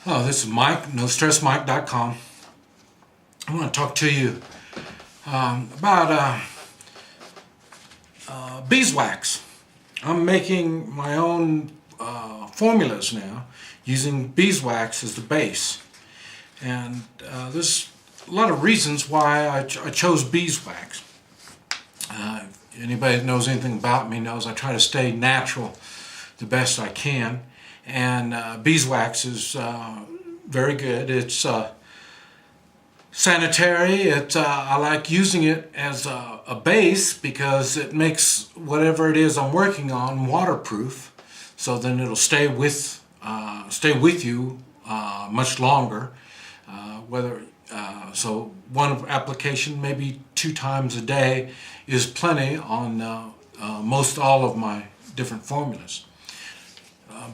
Hello, this is Mike, NoStressMike.com. I want to talk to you about beeswax. I'm making my own formulas now using beeswax as the base. And there's a lot of reasons why I chose beeswax. Anybody that knows anything about me knows I try to stay natural the best I can. And beeswax is very good. It's sanitary. I like using it as a base because it makes whatever it is I'm working on waterproof. So then it'll stay with you much longer. So one application, maybe 2 times a day, is plenty on most all of my different formulas.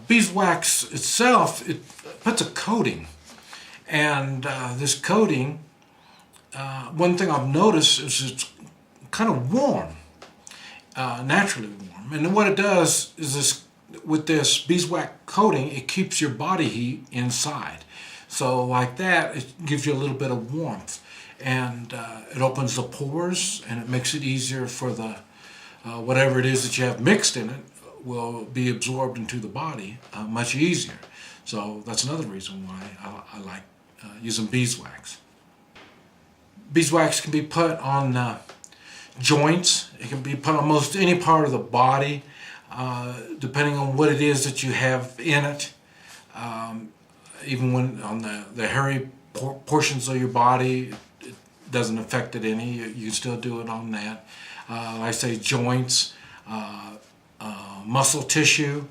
Beeswax itself, it puts a coating, and this coating, one thing I've noticed is it's kind of warm, naturally warm. And what it does is with this beeswax coating, it keeps your body heat inside. So like that, it gives you a little bit of warmth, and it opens the pores, and it makes it easier for the whatever it is that you have mixed in it will be absorbed into the body much easier. So that's another reason why I like using beeswax. Beeswax can be put on joints. It can be put on most any part of the body, depending on what it is that you have in it. Even when on the hairy portions of your body, it doesn't affect it any. You can still do it on that. I say joints, muscle tissue,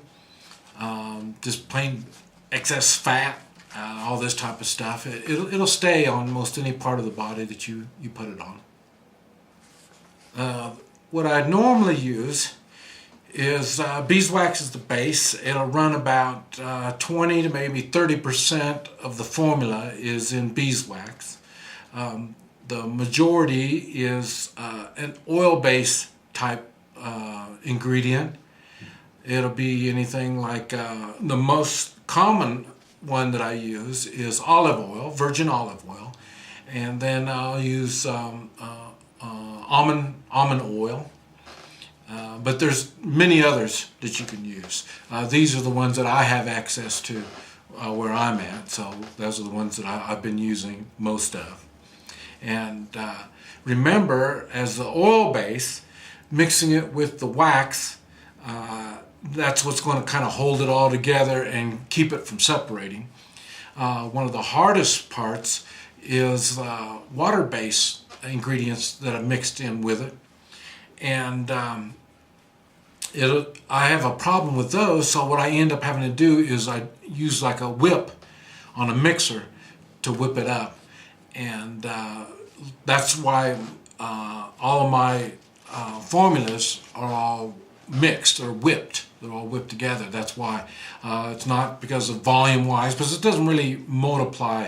just plain excess fat, all this type of stuff. It'll stay on most any part of the body that you put it on. What I normally use is beeswax as the base. It'll run about 20 to maybe 30% of the formula is in beeswax. The majority is an oil-based type ingredient. It'll be anything like the most common one that I use is olive oil, virgin olive oil, and then I'll use almond oil. But there's many others that you can use. These are the ones that I have access to where I'm at, so those are the ones that I've been using most of. And remember, as the oil base, mixing it with the wax, that's what's going to kind of hold it all together and keep it from separating. One of the hardest parts is water-based ingredients that are mixed in with it. And I have a problem with those, so what I end up having to do is I use like a whip on a mixer to whip it up. And that's why all of my formulas are all mixed or whipped. They're all whipped together. That's why. It's not because of volume-wise, because it doesn't really multiply.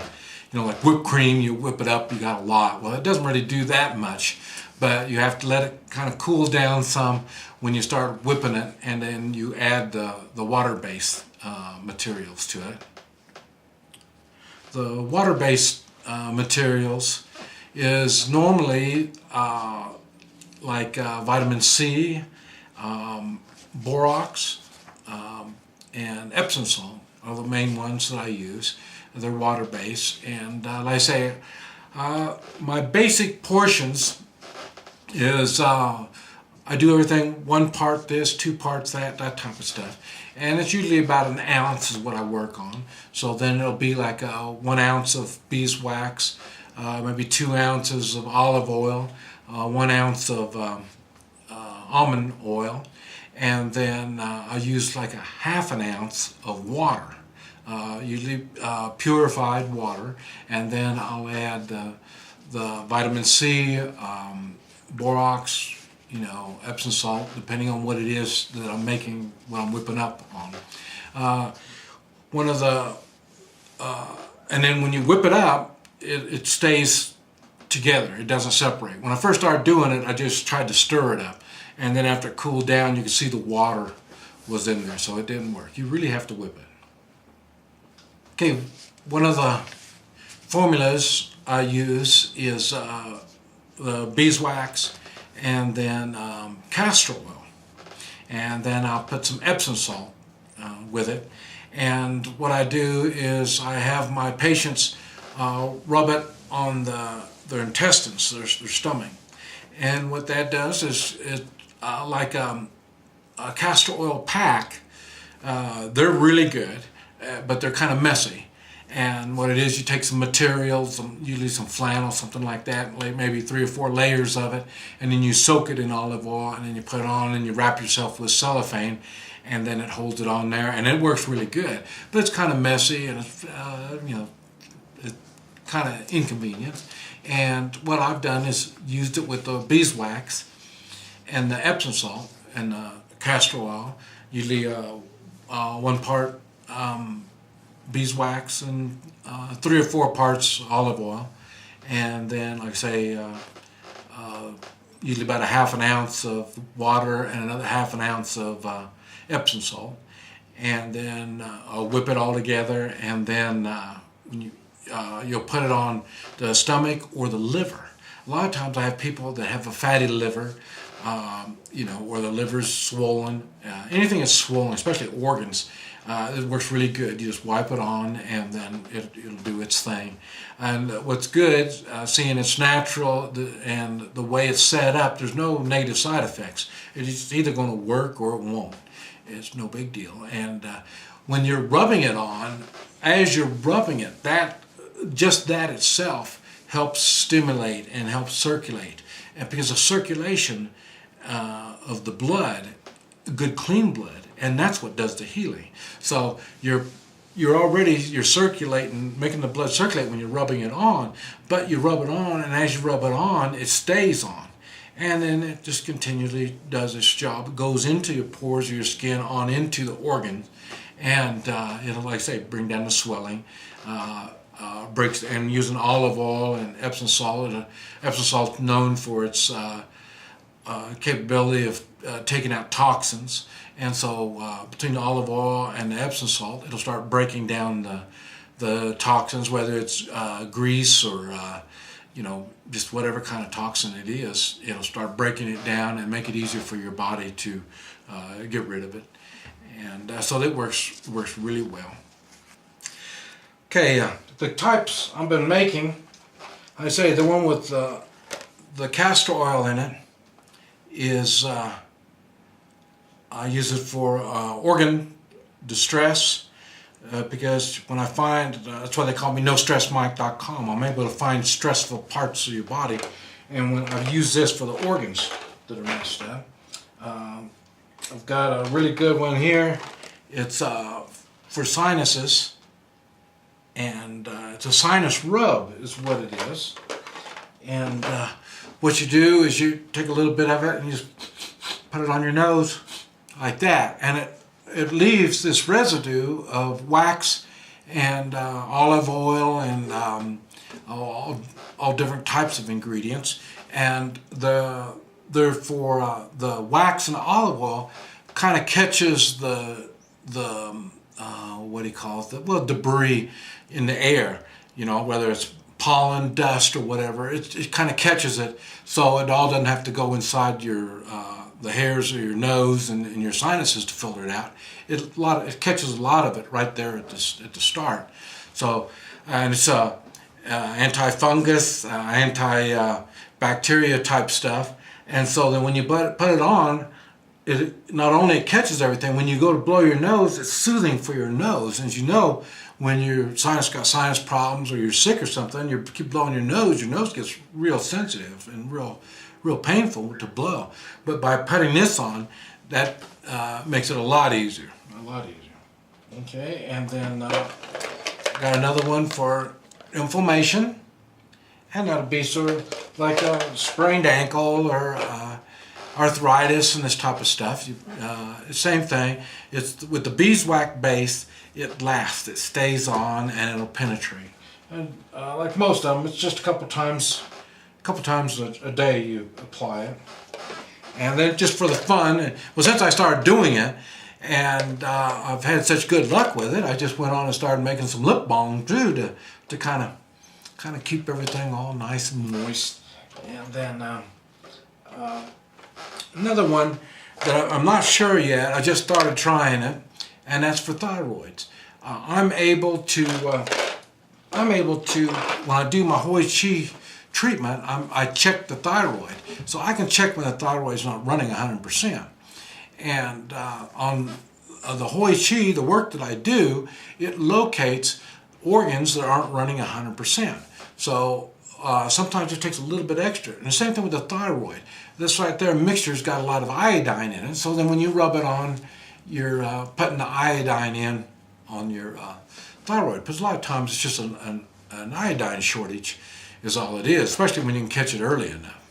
You know, like whipped cream, you whip it up, you got a lot. Well, it doesn't really do that much, but you have to let it kind of cool down some when you start whipping it, and then you add the water-based materials to it. The water-based materials is normally like vitamin C, borax, and Epsom salt are the main ones that I use. They're water-based, and like I say, my basic portions is I do everything 1 part this, 2 parts that type of stuff, and it's usually about 1 ounce is what I work on. So then it'll be like 1 ounce of beeswax, maybe 2 ounces of olive oil, 1 ounce of almond oil, and then I use like 1/2 ounce of water, usually purified water, and then I'll add the vitamin C, borax, you know, Epsom salt, depending on what it is that I'm making, what I'm whipping up on. One of the, and then when you whip it up, it stays together. It doesn't separate. When I first started doing it, I just tried to stir it up, and then after it cooled down, you could see the water was in there, so it didn't work. You really have to whip it. Okay, one of the formulas I use is the beeswax and then castor oil. And then I'll put some Epsom salt with it. And what I do is I have my patients rub it on their intestines, their stomach. And what that does is like a castor oil pack. They're really good, but they're kind of messy. And what it is, you take some materials, usually some flannel, something like that, maybe 3 or 4 layers of it, and then you soak it in olive oil, and then you put it on, and you wrap yourself with cellophane, and then it holds it on there, and it works really good. But it's kind of messy, and it's, it's kind of inconvenient. And what I've done is used it with the beeswax and the Epsom salt and the castor oil, usually 1 part beeswax and 3 or 4 parts olive oil, and then, like I say, usually about a half an ounce of water and another half an ounce of Epsom salt, and then I'll whip it all together, and then when you'll put it on the stomach or the liver. A lot of times I have people that have a fatty liver, or the liver's swollen. Anything that's swollen, especially organs, it works really good. You just wipe it on, and then it'll do its thing. And what's good, seeing it's natural and the way it's set up, there's no negative side effects. It's either going to work or it won't. It's no big deal. And when you're rubbing it on, as you're rubbing it, just that itself helps stimulate and helps circulate. And because of circulation of the blood, good clean blood, and that's what does the healing. So you're circulating, making the blood circulate when you're rubbing it on, but you rub it on, and as you rub it on, it stays on. And then it just continually does its job. It goes into your pores of your skin, on into the organs, and it'll, like I say, bring down the swelling. Breaks, and using olive oil and Epsom salt. Epsom salt's known for its capability of taking out toxins, and so between the olive oil and the Epsom salt, it'll start breaking down the toxins, whether it's grease or just whatever kind of toxin it is. It'll start breaking it down and make it easier for your body to get rid of it, and so it works really well. Okay, the types I've been making, I say the one with the castor oil in it is, I use it for organ distress, because when I find, that's why they call me NoStressMike.com, I'm able to find stressful parts of your body, and when I use this for the organs that are messed up. I've got a really good one here. It's for sinuses. And it's a sinus rub is what it is. And what you do is you take a little bit of it and you just put it on your nose like that. And it leaves this residue of wax and olive oil and all different types of ingredients. And therefore the wax and the olive oil kind of catches the what do you call it? Debris in the air, whether it's pollen, dust, or whatever. It kind of catches it, so it all doesn't have to go inside your the hairs of your nose and your sinuses to filter it out. It catches a lot of it right there at the start. So, and it's anti-fungus, anti-bacteria type stuff. And so then when you put it on, it not only catches everything, when you go to blow your nose, it's soothing for your nose. As you know, when your got sinus problems or you're sick or something, you keep blowing your nose gets real sensitive and real painful to blow. But by putting this on, that makes it a lot easier. Okay, and then got another one for inflammation, and that'll be sort of like a sprained ankle or arthritis and this type of stuff. Same thing. It's with the beeswax base. It lasts. It stays on, and it'll penetrate. And like most of them, it's just a couple times a day you apply it. And then just for the fun, well, since I started doing it, And I've had such good luck with it, I just went on and started making some lip balm too to kind of keep everything all nice and moist. And then another one that I'm not sure yet, I just started trying it, and that's for thyroids. I'm able to when I do my Hoi Chi treatment, I check the thyroid, so I can check when the thyroid is not running 100%. And on the Hoi Chi, the work that I do, it locates organs that aren't running 100%. So sometimes it takes a little bit extra. And the same thing with the thyroid. This right there mixture's got a lot of iodine in it, so then when you rub it on, you're putting the iodine in on your thyroid. Because a lot of times it's just an iodine shortage is all it is, especially when you can catch it early enough.